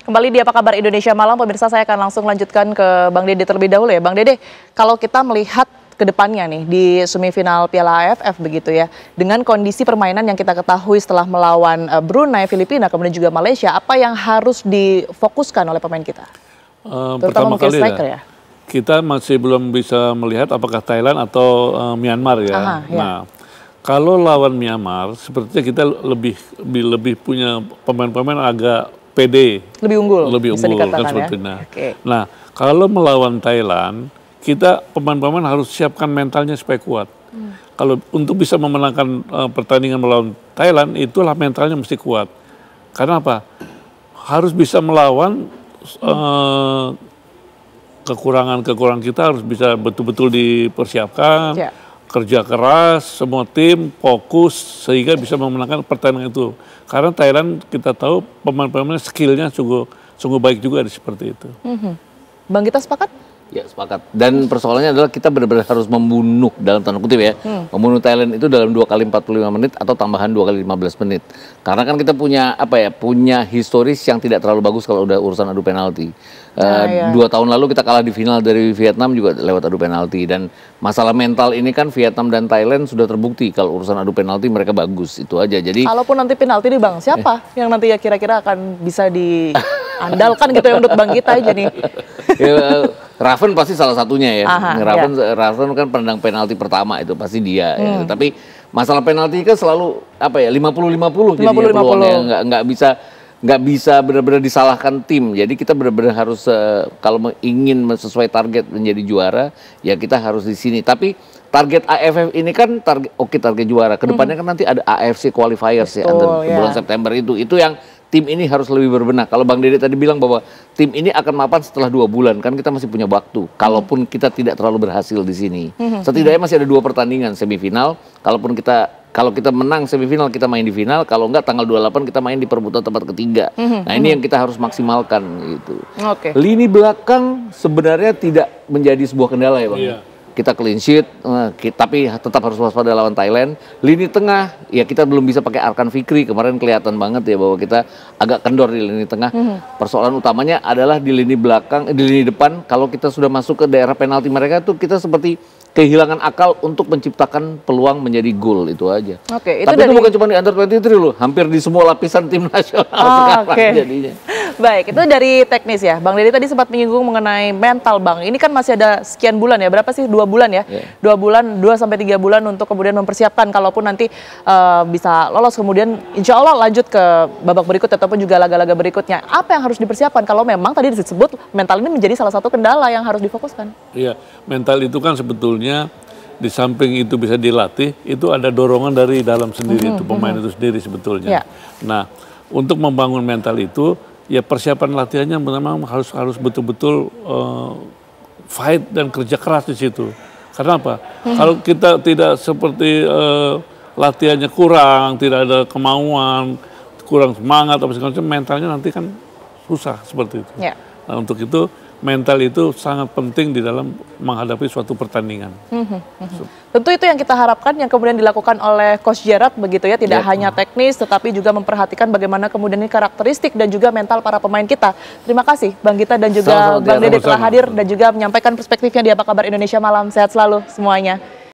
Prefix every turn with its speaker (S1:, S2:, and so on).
S1: Kembali di Apa Kabar Indonesia Malam, pemirsa, saya akan langsung lanjutkan ke Bang Dede terlebih dahulu ya. Bang Dede, kalau kita melihat ke depannya nih di semifinal Piala AFF begitu ya, dengan kondisi permainan yang kita ketahui setelah melawan Brunei, Filipina, kemudian juga Malaysia, apa yang harus difokuskan oleh pemain kita? Terutama
S2: Pertama kali
S1: striker ya.
S2: Kita masih belum bisa melihat apakah Thailand atau Myanmar ya.
S1: Aha, ya.
S2: Nah, kalau lawan Myanmar, sepertinya kita lebih punya pemain-pemain agak pede,
S1: Lebih unggul,
S2: lebih
S1: bisa
S2: unggul
S1: dikatakan
S2: kan seperti
S1: ya.
S2: nah.
S1: Oke.
S2: Nah, kalau melawan Thailand, kita pemain-pemain harus siapkan mentalnya supaya kuat. Kalau untuk bisa memenangkan pertandingan melawan Thailand, itulah mentalnya mesti kuat. Karena apa? Harus bisa melawan kekurangan-kekurangan kita, harus bisa betul-betul dipersiapkan.
S1: Ya.
S2: Kerja keras, semua tim fokus sehingga bisa memenangkan pertandingan itu. Karena Thailand kita tahu pemain-pemainnya skillnya sungguh baik juga seperti itu.
S1: Bang, kita sepakat?
S3: Ya, sepakat. Dan persoalannya adalah kita benar-benar harus membunuh dalam tanda kutip ya. Membunuh Thailand itu dalam 2 kali 45 menit atau tambahan 2 kali 15 menit. Karena kan kita punya punya historis yang tidak terlalu bagus kalau udah urusan adu penalti. 2 tahun lalu kita kalah di final dari Vietnam juga lewat adu penalti, dan masalah mental ini kan Vietnam dan Thailand sudah terbukti kalau urusan adu penalti mereka bagus, itu aja. Jadi
S1: kalaupun nanti penalti nih Bang, siapa yang nanti ya kira-kira akan bisa diandalkan gitu ya untuk Bang kita aja nih?
S3: Raven pasti salah satunya ya.
S1: Aha,
S3: Raven kan penendang penalti pertama itu pasti dia. Ya. Tapi masalah penalti kan selalu 50-50 jadinya peluangnya, nggak bisa benar-benar disalahkan tim. Jadi kita benar-benar harus kalau ingin sesuai target menjadi juara, ya kita harus di sini. Tapi target AFF ini kan target juara. Kedepannya kan nanti ada AFC qualifiers ya, bulan September itu yang tim ini harus lebih berbenah. Kalau Bang Dede tadi bilang bahwa tim ini akan mapan setelah 2 bulan, kan kita masih punya waktu. Kalaupun kita tidak terlalu berhasil di sini, setidaknya masih ada 2 pertandingan semifinal. Kalau kita menang semifinal, kita main di final. Kalau enggak, tanggal 28 kita main di perebutan tempat ketiga. Nah, ini yang kita harus maksimalkan gitu. Lini belakang sebenarnya tidak menjadi sebuah kendala ya Bang.
S2: Iya.
S3: Kita clean sheet, tapi tetap harus waspada lawan Thailand. Lini tengah, ya kita belum bisa pakai Arkan Fikri. Kemarin kelihatan banget ya bahwa kita agak kendor di lini tengah. Persoalan utamanya adalah di lini belakang, di lini depan. Kalau kita sudah masuk ke daerah penalti mereka tuh kita seperti kehilangan akal untuk menciptakan peluang menjadi gol, itu aja.
S1: Oke,
S3: tapi itu bukan cuma di Under 23 loh, hampir di semua lapisan tim nasional sekarang jadinya.
S1: Baik, itu dari teknis ya. Bang Dede tadi sempat menyinggung mengenai mental Bang. Ini kan masih ada sekian bulan ya, berapa sih? 2 bulan ya? 2 bulan, 2-3 bulan untuk kemudian mempersiapkan kalaupun nanti bisa lolos, kemudian insya Allah lanjut ke babak berikut ataupun juga laga-laga berikutnya. Apa yang harus dipersiapkan kalau memang tadi disebut mental ini menjadi salah satu kendala yang harus difokuskan?
S2: Iya, mental itu kan sebetulnya di samping itu bisa dilatih, itu ada dorongan dari dalam sendiri, itu pemain itu sendiri sebetulnya. Nah, untuk membangun mental itu, ya persiapan latihannya memang harus betul-betul fight dan kerja keras di situ. Karena apa? Kalau kita tidak seperti latihannya kurang, tidak ada kemauan, kurang semangat, apa segala macam, mentalnya nanti kan susah seperti itu. Nah, untuk itu mental itu sangat penting di dalam menghadapi suatu pertandingan.
S1: Tentu itu yang kita harapkan, yang kemudian dilakukan oleh Coach Gerard begitu ya, tidak hanya teknis tetapi juga memperhatikan bagaimana kemudian ini karakteristik dan juga mental para pemain kita. Terima kasih Bang Gita dan juga Bang Dede telah hadir dan juga menyampaikan perspektifnya di Apa Kabar Indonesia Malam. Sehat selalu semuanya.